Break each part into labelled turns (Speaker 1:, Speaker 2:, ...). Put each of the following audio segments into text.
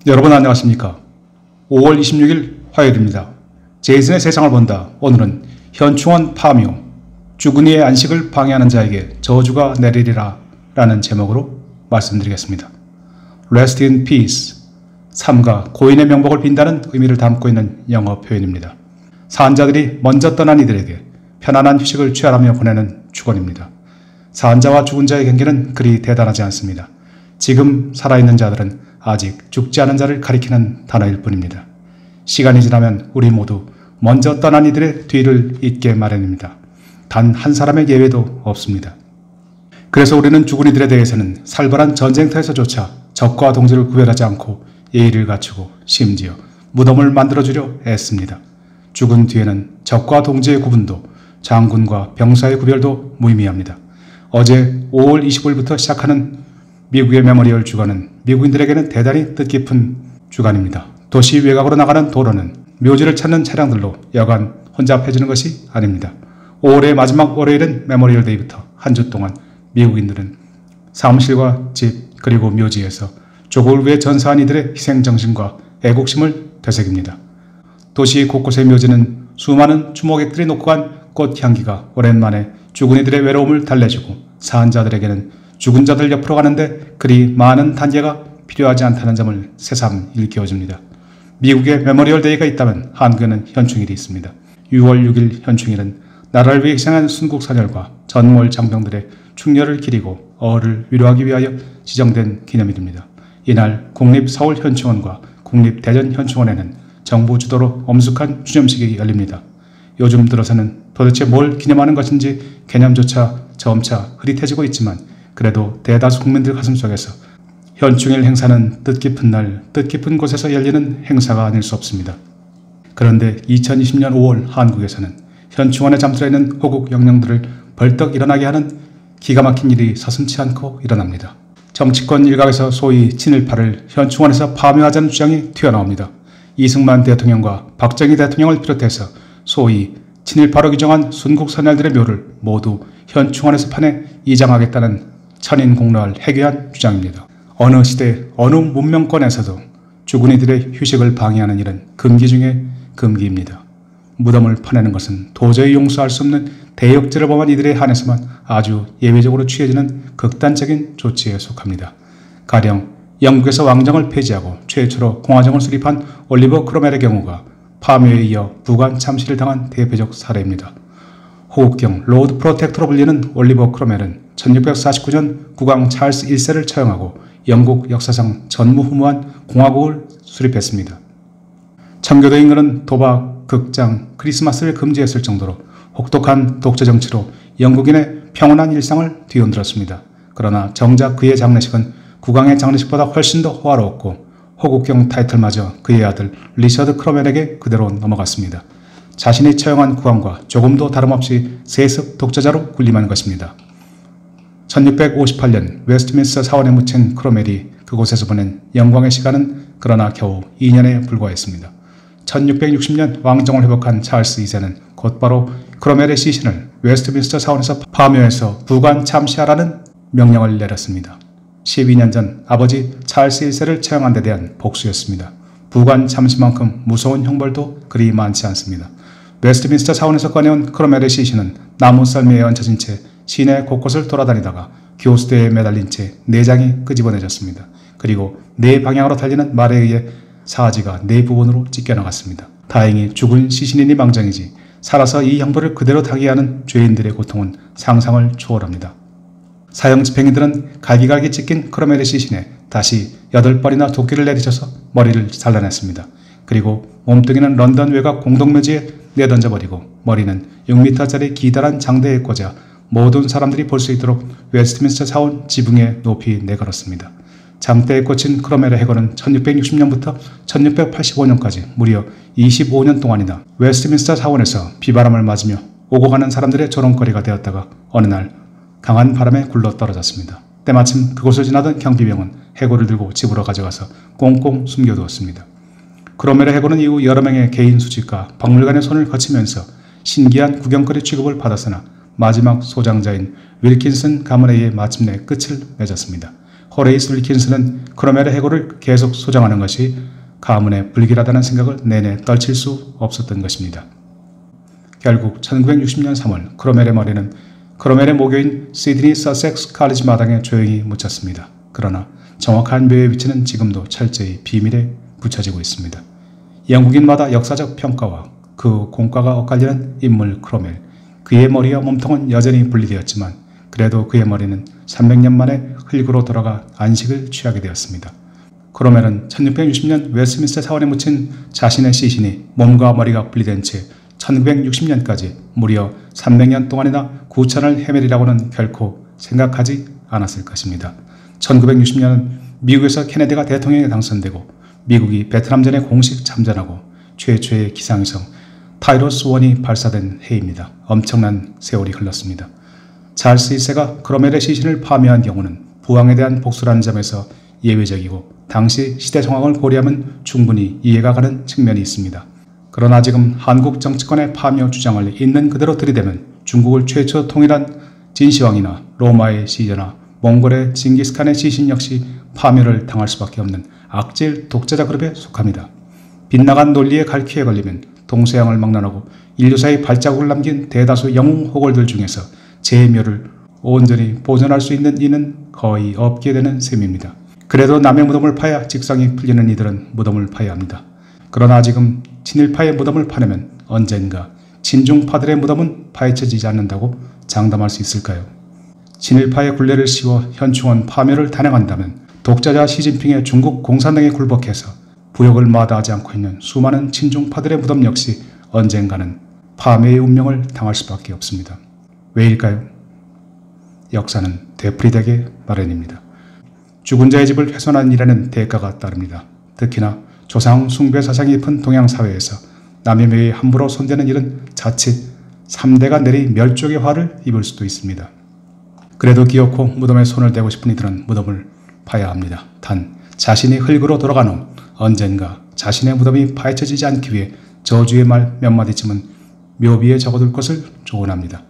Speaker 1: 여러분 안녕하십니까? 5월 26일 화요일입니다. 제이슨의 세상을 본다. 오늘은 현충원 파묘, 죽은 이의 안식을 방해하는 자에게 저주가 내리리라 라는 제목으로 말씀드리겠습니다. Rest in peace, 삼가 고인의 명복을 빈다는 의미를 담고 있는 영어 표현입니다. 사한자들이 먼저 떠난 이들에게 편안한 휴식을 취하라며 보내는 축원입니다. 사한자와 죽은 자의 경계는 그리 대단하지 않습니다. 지금 살아있는 자들은 아직 죽지 않은 자를 가리키는 단어일 뿐입니다. 시간이 지나면 우리 모두 먼저 떠난 이들의 뒤를 잇게 마련입니다. 단 한 사람의 예외도 없습니다. 그래서 우리는 죽은 이들에 대해서는 살벌한 전쟁터에서조차 적과 동지를 구별하지 않고 예의를 갖추고 심지어 무덤을 만들어주려 애씁니다. 죽은 뒤에는 적과 동지의 구분도 장군과 병사의 구별도 무의미합니다. 어제 5월 25일부터 시작하는 미국의 메모리얼 주간은 미국인들에게는 대단히 뜻깊은 주간입니다. 도시 외곽으로 나가는 도로는 묘지를 찾는 차량들로 여간 혼잡해지는 것이 아닙니다. 5월의 마지막 월요일은 메모리얼 데이부터 한 주 동안 미국인들은 사무실과 집 그리고 묘지에서 조국을 위해 전사한 이들의 희생정신과 애국심을 되새깁니다. 도시 곳곳의 묘지는 수많은 추모객들이 놓고 간 꽃향기가 오랜만에 죽은 이들의 외로움을 달래주고 사한자들에게는 죽은 자들 옆으로 가는데 그리 많은 단계가 필요하지 않다는 점을 새삼 일깨워줍니다. 미국에 메모리얼 데이가 있다면 한국에는 현충일이 있습니다. 6월 6일 현충일은 나라를 위해 희생한 순국사절과 전몰 장병들의 충렬을 기리고 어를 위로하기 위하여 지정된 기념일입니다. 이날 국립서울현충원과 국립대전현충원에는 정부 주도로 엄숙한 추념식이 열립니다. 요즘 들어서는 도대체 뭘 기념하는 것인지 개념조차 점차 흐릿해지고 있지만 그래도 대다수 국민들 가슴속에서 현충일 행사는 뜻깊은 날, 뜻깊은 곳에서 열리는 행사가 아닐 수 없습니다. 그런데 2020년 5월 한국에서는 현충원에 잠들어 있는 호국 영령들을 벌떡 일어나게 하는 기가 막힌 일이 서슴지 않고 일어납니다. 정치권 일각에서 소위 친일파를 현충원에서 파묘하자는 주장이 튀어나옵니다. 이승만 대통령과 박정희 대통령을 비롯해서 소위 친일파로 규정한 순국선열들의 묘를 모두 현충원에서 파내 이장하겠다는 천인공노할 해괴한 주장입니다. 어느 시대 어느 문명권에서도 죽은 이들의 휴식을 방해하는 일은 금기 중에 금기입니다. 무덤을 파내는 것은 도저히 용서할 수 없는 대역죄를 범한 이들에 한해서만 아주 예외적으로 취해지는 극단적인 조치에 속합니다. 가령 영국에서 왕정을 폐지하고 최초로 공화정을 수립한 올리버 크로멜의 경우가 파묘에 이어 부관 참시를 당한 대표적 사례입니다. 호국경 로드 프로텍터로 불리는 올리버 크로멜은 1649년 국왕 찰스 1세를 처형하고 영국 역사상 전무후무한 공화국을 수립했습니다. 청교도 인근은 도박, 극장, 크리스마스를 금지했을 정도로 혹독한 독재 정치로 영국인의 평온한 일상을 뒤흔들었습니다. 그러나 정작 그의 장례식은 국왕의 장례식보다 훨씬 더 호화로웠고 호국경 타이틀마저 그의 아들 리처드 크로멜에게 그대로 넘어갔습니다. 자신이 처형한 국왕과 조금도 다름없이 세습 독재자로 군림한 것입니다. 1658년 웨스트민스터 사원에 묻힌 크로멜이 그곳에서 보낸 영광의 시간은 그러나 겨우 2년에 불과했습니다. 1660년 왕정을 회복한 찰스 2세는 곧바로 크로멜의 시신을 웨스트민스터 사원에서 파묘해서 부관 참시하라는 명령을 내렸습니다. 12년 전 아버지 찰스 1세를 처형한 데 대한 복수였습니다. 부관 참시만큼 무서운 형벌도 그리 많지 않습니다. 웨스트민스터 사원에서 꺼내온 크로멜의 시신은 나무 썰매에 얹혀진 채 시내 곳곳을 돌아다니다가 교수대에 매달린 채 내장이 끄집어내졌습니다. 그리고 네 방향으로 달리는 말에 의해 사지가 네 부분으로 찢겨나갔습니다. 다행히 죽은 시신이니 망정이지 살아서 이 형벌을 그대로 당해야 하는 죄인들의 고통은 상상을 초월합니다. 사형 집행인들은 갈기갈기 찢긴 크로멜의 시신에 다시 8번이나 도끼를 내리쳐서 머리를 잘라냈습니다. 그리고 몸뚱이는 런던 외곽 공동묘지에 내던져버리고 머리는 6m짜리 기다란 장대에 꽂아 모든 사람들이 볼 수 있도록 웨스트민스터 사원 지붕에 높이 내걸었습니다. 장대에 꽂힌 크로멜의 해골은 1660년부터 1685년까지 무려 25년 동안이나 웨스트민스터 사원에서 비바람을 맞으며 오고 가는 사람들의 조롱거리가 되었다가 어느 날 강한 바람에 굴러 떨어졌습니다. 때마침 그곳을 지나던 경비병은 해골을 들고 집으로 가져가서 꽁꽁 숨겨두었습니다. 크로멜의 해골은 이후 여러 명의 개인 수집가, 박물관의 손을 거치면서 신기한 구경거리 취급을 받았으나 마지막 소장자인 윌킨슨 가문에 의해 마침내 끝을 맺었습니다. 호레이스 윌킨스는 크로멜의 해고를 계속 소장하는 것이 가문에 불길하다는 생각을 내내 떨칠 수 없었던 것입니다. 결국 1960년 3월 크로멜의 머리는 크로멜의 모교인 시드니 서섹스 칼리지 마당에 조용히 묻혔습니다. 그러나 정확한 묘의 위치는 지금도 철저히 비밀에 붙여지고 있습니다. 영국인마다 역사적 평가와 그 공과가 엇갈리는 인물 크로멜. 그의 머리와 몸통은 여전히 분리되었지만 그래도 그의 머리는 300년 만에 흙으로 돌아가 안식을 취하게 되었습니다. 크로멜은 1660년 웨스트민스터 사원에 묻힌 자신의 시신이 몸과 머리가 분리된 채 1960년까지 무려 300년 동안이나 구천을 헤매리라고는 결코 생각하지 않았을 것입니다. 1960년은 미국에서 케네디가 대통령에 당선되고 미국이 베트남전에 공식 참전하고 최초의 기상위성 타이로스 1이 발사된 해입니다. 엄청난 세월이 흘렀습니다. 찰스 2세가 크로멜의 시신을 파묘한 경우는 부왕에 대한 복수라는 점에서 예외적이고 당시 시대 상황을 고려하면 충분히 이해가 가는 측면이 있습니다. 그러나 지금 한국 정치권의 파묘 주장을 있는 그대로 들이대면 중국을 최초 통일한 진시황이나 로마의 시저나 몽골의 징기스칸의 시신 역시 파묘를 당할 수밖에 없는 악질 독재자 그룹에 속합니다. 빗나간 논리의 갈퀴에 걸리면 동서양을 막론하고 인류사의 발자국을 남긴 대다수 영웅 호걸들 중에서 제 묘를 온전히 보존할 수 있는 이는 거의 없게 되는 셈입니다. 그래도 남의 무덤을 파야 직성이 풀리는 이들은 무덤을 파야 합니다. 그러나 지금 친일파의 무덤을 파려면 언젠가 친중파들의 무덤은 파헤쳐지지 않는다고 장담할 수 있을까요? 친일파의 굴레를 씌워 현충원 파묘를 단행한다면 독자자 시진핑의 중국 공산당에 굴복해서 부역을 마다하지 않고 있는 수많은 친중파들의 무덤 역시 언젠가는 파묘의 운명을 당할 수밖에 없습니다. 왜일까요? 역사는 되풀이되게 마련입니다. 죽은 자의 집을 훼손한 일에는 대가가 따릅니다. 특히나 조상 숭배 사상이 깊은 동양 사회에서 남의 묘에 함부로 손대는 일은 자칫 3대가 내리 멸족의 화를 입을 수도 있습니다. 그래도 기어코 무덤에 손을 대고 싶은 이들은 무덤을 파야 합니다. 단 자신이 흙으로 돌아간 후 언젠가 자신의 무덤이 파헤쳐지지 않기 위해 저주의 말 몇 마디쯤은 묘비에 적어둘 것을 조언합니다.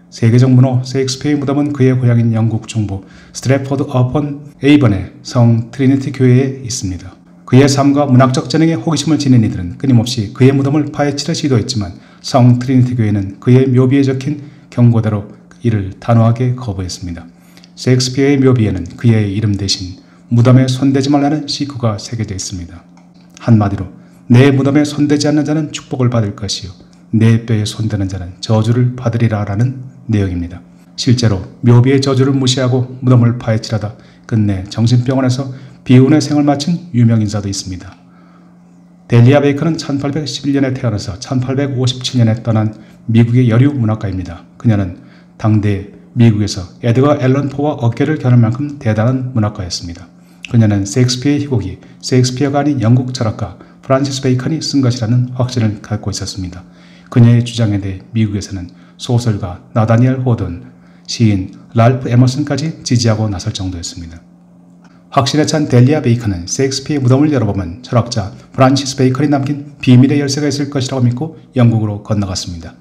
Speaker 1: 세계적 문호 셰익스피어의 무덤은 그의 고향인 영국 중부 스트래포드 어폰 에이번의 성 트리니티 교회에 있습니다. 그의 삶과 문학적 재능에 호기심을 지닌 이들은 끊임없이 그의 무덤을 파헤치려 시도했지만 성 트리니티 교회는 그의 묘비에 적힌 경고대로 이를 단호하게 거부했습니다. 셰익스피어의 묘비에는 그의 이름 대신 무덤에 손대지 말라는 시구가 새겨져 있습니다. 한마디로 내 무덤에 손대지 않는 자는 축복을 받을 것이요 내 뼈에 손대는 자는 저주를 받으리라 라는 내용입니다. 실제로 묘비의 저주를 무시하고 무덤을 파헤치려다 끝내 정신병원에서 비운의 생을 마친 유명 인사도 있습니다. 델리아 베이커는 1811년에 태어나서 1857년에 떠난 미국의 여류 문학가입니다. 그녀는 당대 미국에서 에드거 앨런 포와 어깨를 겨눌 만큼 대단한 문학가였습니다. 그녀는 셰익스피어의 희곡이 셰익스피어가 아닌 영국 철학가 프란시스 베이컨이 쓴 것이라는 확신을 갖고 있었습니다. 그녀의 주장에 대해 미국에서는 소설가 나다니엘 호든, 시인 랄프 에머슨까지 지지하고 나설 정도였습니다. 확신에 찬 델리아 베이컨은 셰익스피어의 무덤을 열어보면 철학자 프란시스 베이컨이 남긴 비밀의 열쇠가 있을 것이라고 믿고 영국으로 건너갔습니다.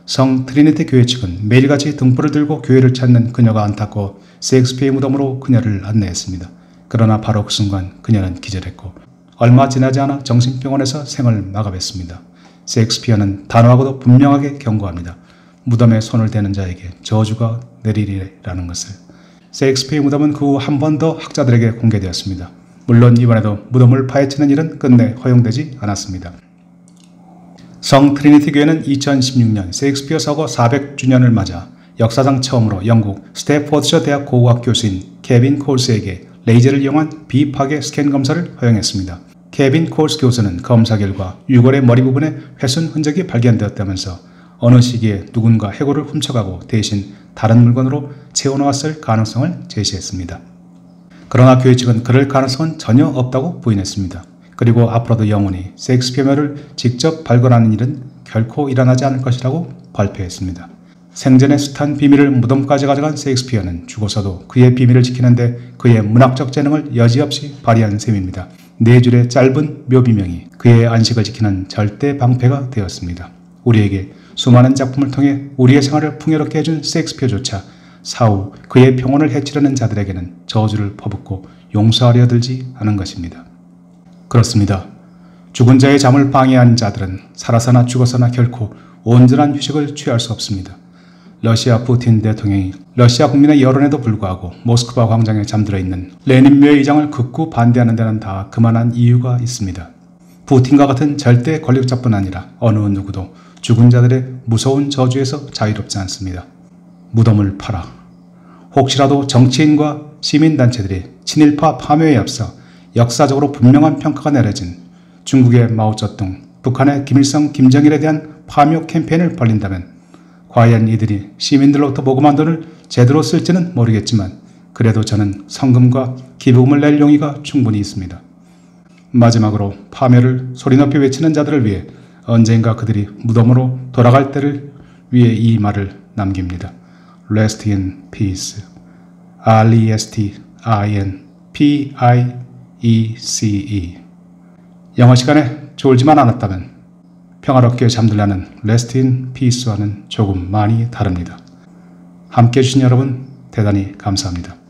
Speaker 1: 성 트리니티 교회 측은 매일같이 등불을 들고 교회를 찾는 그녀가 안타까워 셰익스피어의 무덤으로 그녀를 안내했습니다. 그러나 바로 그 순간 그녀는 기절했고 얼마 지나지 않아 정신병원에서 생을 마감했습니다. 셰익스피어는 단호하고도 분명하게 경고합니다. 무덤에 손을 대는 자에게 저주가 내리리라는 것을. 셰익스피어의 무덤은 그 후 한 번 더 학자들에게 공개되었습니다. 물론 이번에도 무덤을 파헤치는 일은 끝내 허용되지 않았습니다. 성 트리니티 교회는 2016년 셰익스피어 서거 400주년을 맞아 역사상 처음으로 영국 스태포드셔 대학 고고학 교수인 케빈 콜스에게 레이저를 이용한 비파괴 스캔 검사를 허용했습니다. 케빈 콜스 교수는 검사 결과 유골의 머리 부분에 훼손 흔적이 발견되었다면서 어느 시기에 누군가 해골을 훔쳐가고 대신 다른 물건으로 채워놓았을 가능성을 제시했습니다. 그러나 교회 측은 그럴 가능성은 전혀 없다고 부인했습니다. 그리고 앞으로도 영원히 셰익스피어를 직접 발견하는 일은 결코 일어나지 않을 것이라고 발표했습니다. 생전의 숱한 비밀을 무덤까지 가져간 셰익스피어는 죽어서도 그의 비밀을 지키는데 그의 문학적 재능을 여지없이 발휘한 셈입니다. 네 줄의 짧은 묘비명이 그의 안식을 지키는 절대 방패가 되었습니다. 우리에게 수많은 작품을 통해 우리의 생활을 풍요롭게 해준 셰익스피어조차 사후 그의 평온을 해치려는 자들에게는 저주를 퍼붓고 용서하려 들지 않은 것입니다. 그렇습니다. 죽은 자의 잠을 방해한 자들은 살아서나 죽어서나 결코 온전한 휴식을 취할 수 없습니다. 러시아 푸틴 대통령이 러시아 국민의 여론에도 불구하고 모스크바 광장에 잠들어 있는 레닌 묘의 이장을 극구 반대하는 데는 다 그만한 이유가 있습니다. 푸틴과 같은 절대 권력자뿐 아니라 어느 누구도 죽은 자들의 무서운 저주에서 자유롭지 않습니다. 무덤을 팔아. 혹시라도 정치인과 시민단체들이 친일파 파묘에 앞서 역사적으로 분명한 평가가 내려진 중국의 마오쩌둥, 북한의 김일성, 김정일에 대한 파묘 캠페인을 벌린다면 과연 이들이 시민들로부터 모금한 돈을 제대로 쓸지는 모르겠지만 그래도 저는 성금과 기부금을 낼 용의가 충분히 있습니다. 마지막으로 파묘를 소리높이 외치는 자들을 위해 언젠가 그들이 무덤으로 돌아갈 때를 위해 이 말을 남깁니다. Rest in peace. R-E-S-T-I-N-P-I-E-C-E. 영어 시간에 졸지만 않았다면 평화롭게 잠들라는 Rest in Peace와는 조금 많이 다릅니다. 함께해 주신 여러분 대단히 감사합니다.